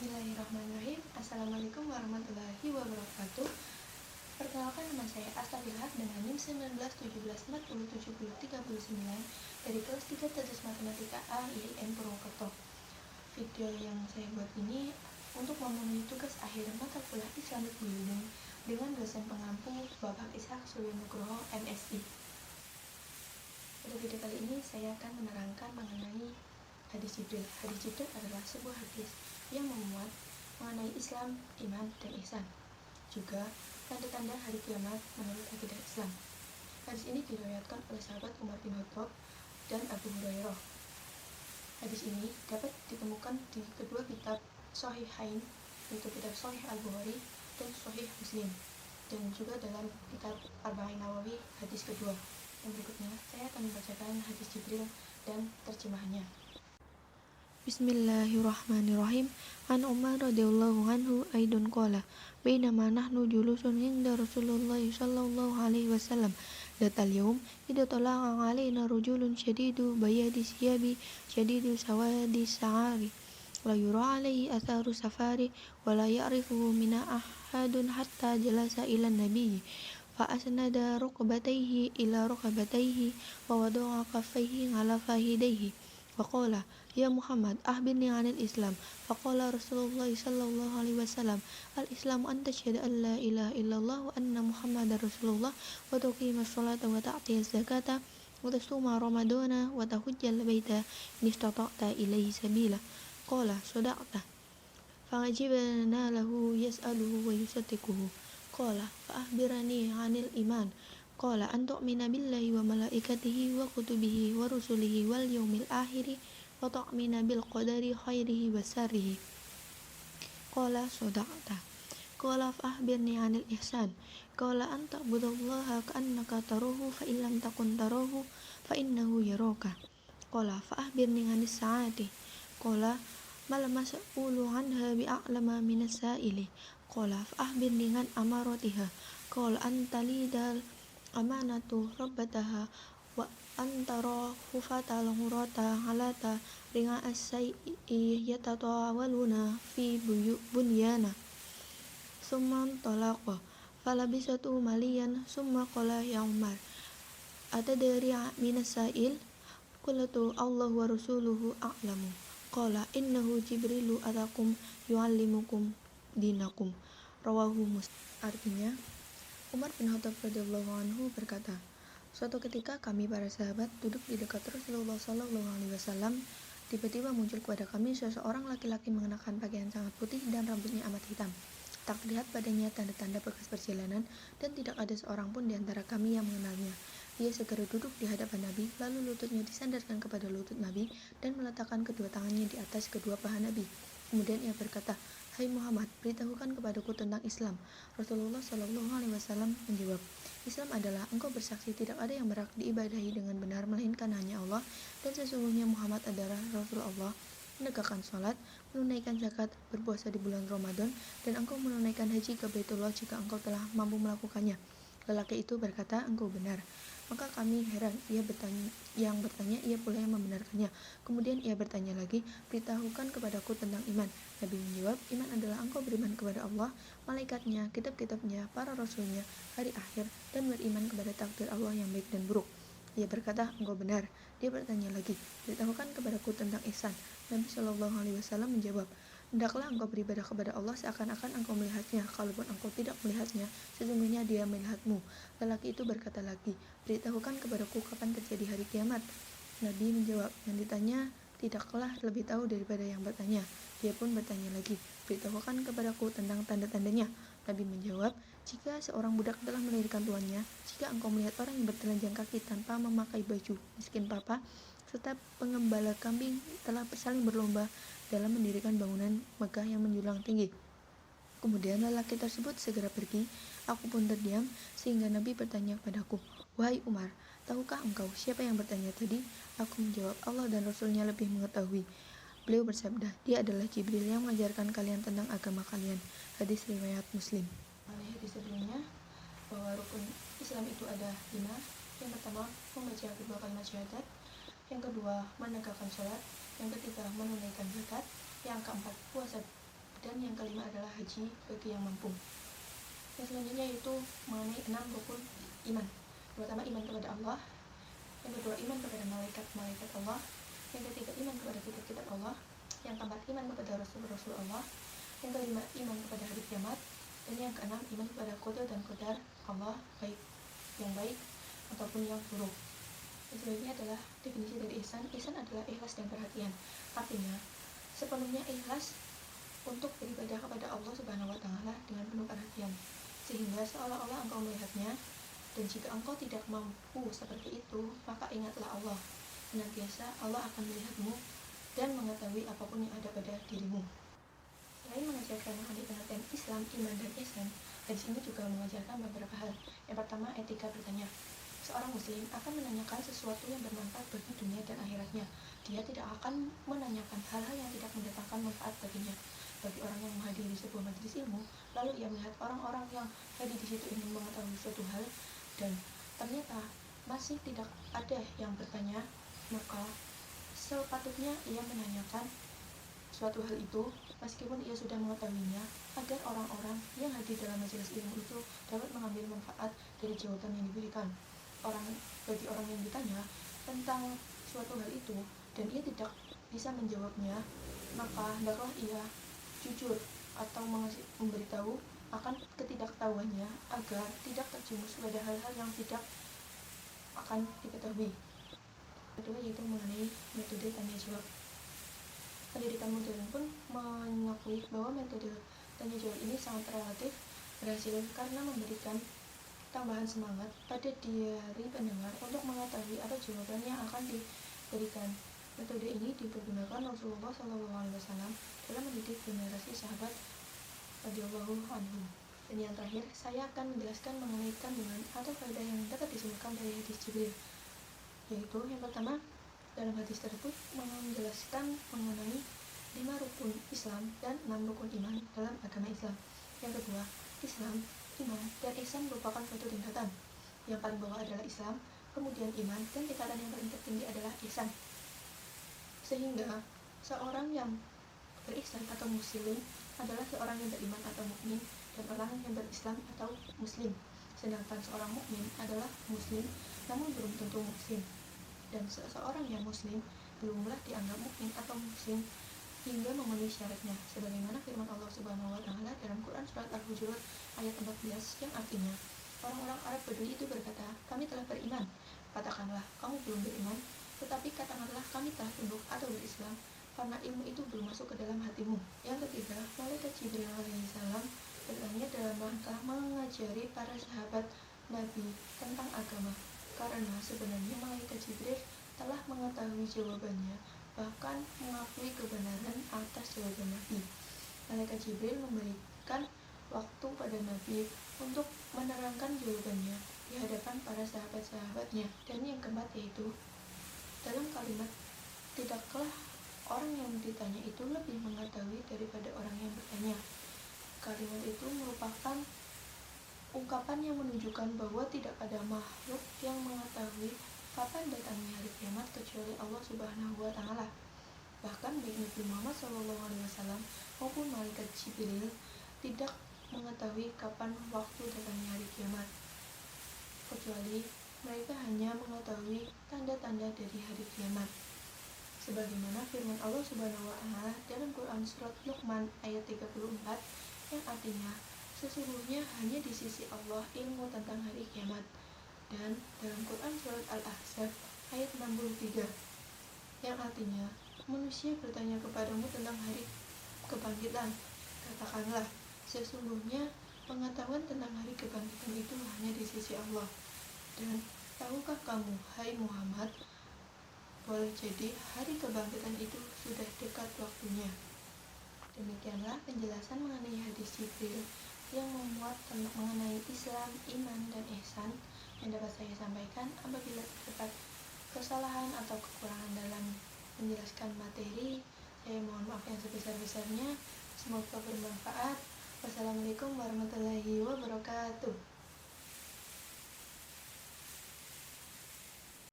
Bismillahirrahmanirrahim. Assalamualaikum warahmatullahi wabarakatuh. Perkenalkan, nama saya Asta Bilhak dengan NIM 1917407039 dari kelas 3 Tesis Matematika A IAIN Purwokerto. Video yang saya buat ini untuk memenuhi tugas akhir mata kuliah Islamic Building dengan dosen pengampu Bapak Ishak Suryanugroho MSI. Pada video kali ini saya akan menerangkan mengenai hadis Jibril. Hadis Jibril adalah sebuah hadis yang memuat mengenai Islam, iman, dan ihsan. Juga tanda-tanda hari kiamat menurut akidah Islam. Hadis ini diriwayatkan oleh sahabat Umar bin Khattab dan Abu Hurairah. Hadis ini dapat ditemukan di kedua kitab Shahihain, yaitu kitab Shahih Al-Bukhari dan Shahih Muslim, dan juga dalam kitab Arba'in Nawawi hadis kedua. Yang berikutnya saya akan membacakan hadis Jibril dan terjemahannya. Bismillahirrahmanirrahim. An Umar radhiyallahu anhu aidun qala bainama nahnu julusun inda Rasulullah sallallahu alaihi wasallam datal yawm idza tala'a alaina rajulun shadidu bayadi siyabi shadidu sawadi sa'ari la yura alaihi atharu safari wa la ya'rifuhu mina ahadun hatta jalasa ila nabiyyi fa asnada rukbatayhi ila rukbatayhi wa wada'a kaffayhi ala fahidayhi faqala ya Muhammad akhbirni 'anil Islam. Faqala Rasulullah sallallahu alaihi wasallam al-Islamu an tashhadu an la ilaha illallah wa anna Muhammadar Rasulullah wa tuqimas sholata wa ta'tiyaz zakata wa tasuma ramadana wa tahujjal baita in istata'ta ilaihi sabila. Qala sadaqta. Fa'ajibna lahu yas'aluhu wa yusaddiquhu. Qala fa akhbirni 'anil iman. Qala an tu'mina billahi wa malaikatihi wa kutubihi wa rusulihi wal yaumil akhiri wa tu'mina bil qadari khairihi wa syarrihi. Qala sadaqta. Qala fa akhbirni 'anil ihsan. Qala an ta'budallaha ka'annaka tarahu fa in lam takun tarahu fa innahu yaraka. Qala fa akhbirni 'anis sa'ati. Qala mal mas'ulu 'anha bi'a'lama minas sa'ili. Qala fa akhbirni 'an amaratiha. Qala an talidal amanatu rabbataha wa antara hufatal hurata halata ringa asai yatatawaluna fi bunyana summa talaqa falabisatu maliyan summa qala ya Umar atadri minas sa'il qultu Allah wa rasuluhu a'lamu qala innahu jibrilu atakum yu'allimukum dinakum rawahu Muslim. Artinya, Umar bin Khattab radhiyallahu anhu berkata, suatu ketika kami para sahabat duduk di dekat Rasulullah sallallahu alaihi wasallam, tiba-tiba muncul kepada kami seseorang laki-laki mengenakan pakaian sangat putih dan rambutnya amat hitam. Tak terlihat padanya tanda-tanda bekas perjalanan dan tidak ada seorang pun di antara kami yang mengenalnya. Dia segera duduk di hadapan Nabi, lalu lututnya disandarkan kepada lutut Nabi dan meletakkan kedua tangannya di atas kedua paha Nabi. Kemudian ia berkata, "Hai Muhammad, beritahukan kepadaku tentang Islam." Rasulullah Shallallahu Alaihi Wasallam menjawab, "Islam adalah engkau bersaksi tidak ada yang berhak diibadahi dengan benar melainkan hanya Allah, dan sesungguhnya Muhammad adalah Rasul Allah, menegakkan sholat, menunaikan zakat, berpuasa di bulan Ramadan, dan engkau menunaikan haji ke Baitullah jika engkau telah mampu melakukannya." Lelaki itu berkata, "Engkau benar." Maka kami heran, yang bertanya ia pula yang membenarkannya. Kemudian ia bertanya lagi, "Beritahukan kepadaku tentang iman." Nabi menjawab, "Iman adalah engkau beriman kepada Allah, malaikatnya, kitab-kitabnya, para rasulnya, hari akhir, dan beriman kepada takdir Allah yang baik dan buruk." Ia berkata, "Engkau benar." Dia bertanya lagi, "Beritahukan kepadaku tentang ihsan." Nabi Shallallahu Alaihi Wasallam menjawab, "Hendaklah engkau beribadah kepada Allah seakan-akan engkau melihatnya. Kalaupun engkau tidak melihatnya, sesungguhnya Dia melihatmu." Lelaki itu berkata lagi, "Beritahukan kepadaku kapan terjadi hari kiamat." Nabi menjawab, "Yang ditanya tidaklah lebih tahu daripada yang bertanya." Dia pun bertanya lagi, "Beritahukan kepadaku tentang tanda-tandanya." Nabi menjawab, "Jika seorang budak telah melahirkan tuannya, jika engkau melihat orang yang bertelanjang kaki tanpa memakai baju, miskin papa, serta pengembala kambing telah saling berlomba dalam mendirikan bangunan megah yang menjulang tinggi." Kemudian lelaki tersebut segera pergi. Aku pun terdiam sehingga Nabi bertanya kepadaku, "Wahai Umar, tahukah engkau siapa yang bertanya tadi?" Aku menjawab, "Allah dan Rasulnya lebih mengetahui." Beliau bersabda, "Dia adalah Jibril yang mengajarkan kalian tentang agama kalian." Hadis riwayat Muslim. Hadis sebelumnya bahwa rukun Islam itu ada 5. Yang pertama, membaca kedua kalimat syahadat. Yang kedua, menegakkan sholat. Yang ketiga, menunaikan zakat. Yang keempat, puasa dan yang kelima adalah haji bagi yang mampu. Yang selanjutnya yaitu mengenai 6 rukun iman. Pertama, iman kepada Allah. Yang kedua, iman kepada malaikat-malaikat Allah. Yang ketiga, iman kepada kitab-kitab Allah. Yang keempat, iman kepada rasul-rasul Allah. Yang kelima, iman kepada hari kiamat. Dan yang keenam, iman kepada qada dan qadar Allah, baik yang baik ataupun yang buruk. Yang selanjutnya adalah definisi dari ihsan. Ihsan adalah ikhlas dan perhatian. Artinya, sepenuhnya ikhlas untuk beribadah kepada Allah Subhanahu wa Ta'ala dengan penuh perhatian, sehingga seolah-olah engkau melihatnya. Dan jika engkau tidak mampu seperti itu, maka ingatlah Allah. Senantiasa Allah akan melihatmu dan mengetahui apapun yang ada pada dirimu. Selain mengajarkan mengenai pengertian Islam, iman, dan ihsan, hadis ini juga mengajarkan beberapa hal. Yang pertama, etika bertanya. Seorang muslim akan menanyakan sesuatu yang bermanfaat bagi dunia dan akhiratnya. Dia tidak akan menanyakan hal-hal yang tidak mendatangkan manfaat baginya. Bagi orang yang menghadiri sebuah majelis ilmu, lalu ia melihat orang-orang yang hadir di situ ingin mengetahui suatu hal, dan ternyata masih tidak ada yang bertanya, maka sepatutnya ia menanyakan suatu hal itu meskipun ia sudah mengetahuinya, agar orang-orang yang hadir dalam majelis ilmu itu dapat mengambil manfaat dari jawaban yang diberikan. Bagi orang yang ditanya tentang suatu hal itu dan ia tidak bisa menjawabnya, maka hendaklah ia jujur atau memberitahu akan ketidaktahuannya agar tidak terjerumus pada hal-hal yang tidak akan diketahui. Kedua yaitu mengenai metode tanya jawab. Pendidikan modern pun mengakui bahwa metode tanya jawab ini sangat relatif berhasil karena memberikan tambahan semangat pada diri pendengar untuk mengetahui apa jawaban yang akan diberikan. Metode ini dipergunakan Rasulullah SAW dalam mendidik generasi sahabat radhiyallahu anhu. Dan yang terakhir, saya akan menjelaskan mengenai kandungan atau faedah yang dapat disimpulkan dari hadis Jibril. Yaitu yang pertama, dalam hadis tersebut menjelaskan mengenai 5 rukun Islam dan 6 rukun iman dalam agama Islam. Yang kedua, Islam, iman, dan ihsan merupakan suatu tingkatan. Yang paling bawah adalah Islam, kemudian iman, dan tingkatan yang paling tertinggi adalah ihsan. Sehingga seorang yang berihsan atau muslim adalah seorang yang beriman atau mukmin, dan orang yang berislam atau muslim. Sedangkan seorang mukmin adalah muslim namun belum tentu muslim, dan seseorang yang muslim belumlah dianggap mukmin atau muslim hingga memenuhi syaratnya, sebagaimana firman Allah Subhanahu wa Ta'ala dalam Quran surat Al-Hujurat ayat 14 yang artinya, orang-orang Arab Badui itu berkata, kami telah beriman. Katakanlah, kamu belum beriman, tetapi katakanlah kami telah tunduk atau berislam, karena ilmu itu belum masuk ke dalam hatimu. Yang ketiga, malaikat Jibril alaihissalam bertanya dalam rangka mengajari para sahabat Nabi tentang agama, karena sebenarnya malaikat Jibril telah mengetahui jawabannya, bahkan mengakui kebenaran atas jawaban Nabi. Malaikat Jibril memberikan waktu pada Nabi untuk menerangkan jawabannya di hadapan para sahabat-sahabatnya. Dan yang keempat yaitu dalam kalimat, tidaklah orang yang ditanya itu lebih mengetahui daripada orang yang bertanya. Kalimat itu merupakan ungkapan yang menunjukkan bahwa tidak ada makhluk yang mengetahui kapan datangnya hari kiamat kecuali Allah Subhanahu wa Ta'ala. Bahkan baik Nabi Muhammad SAW maupun malaikat Jibril tidak mengetahui kapan waktu datangnya hari kiamat, kecuali mereka hanya mengetahui tanda-tanda dari hari kiamat. Sebagaimana firman Allah Subhanahu wa Ta'ala dalam Quran surat Luqman ayat 34 yang artinya, sesungguhnya hanya di sisi Allah ilmu tentang hari kiamat. Dan dalam Quran surat Al-Ahzab ayat 63 yang artinya, manusia bertanya kepadamu tentang hari kebangkitan. Katakanlah, sesungguhnya pengetahuan tentang hari kebangkitan itu hanya di sisi Allah. Dan tahukah kamu, hai Muhammad, boleh jadi hari kebangkitan itu sudah dekat waktunya. Demikianlah penjelasan mengenai hadis Jibril yang memuat mengenai Islam, iman, dan ihsan yang dapat saya sampaikan. Apabila terdapat kesalahan atau kekurangan dalam menjelaskan materi, saya mohon maaf yang sebesar-besarnya. Semoga bermanfaat. Wassalamualaikum warahmatullahi wabarakatuh.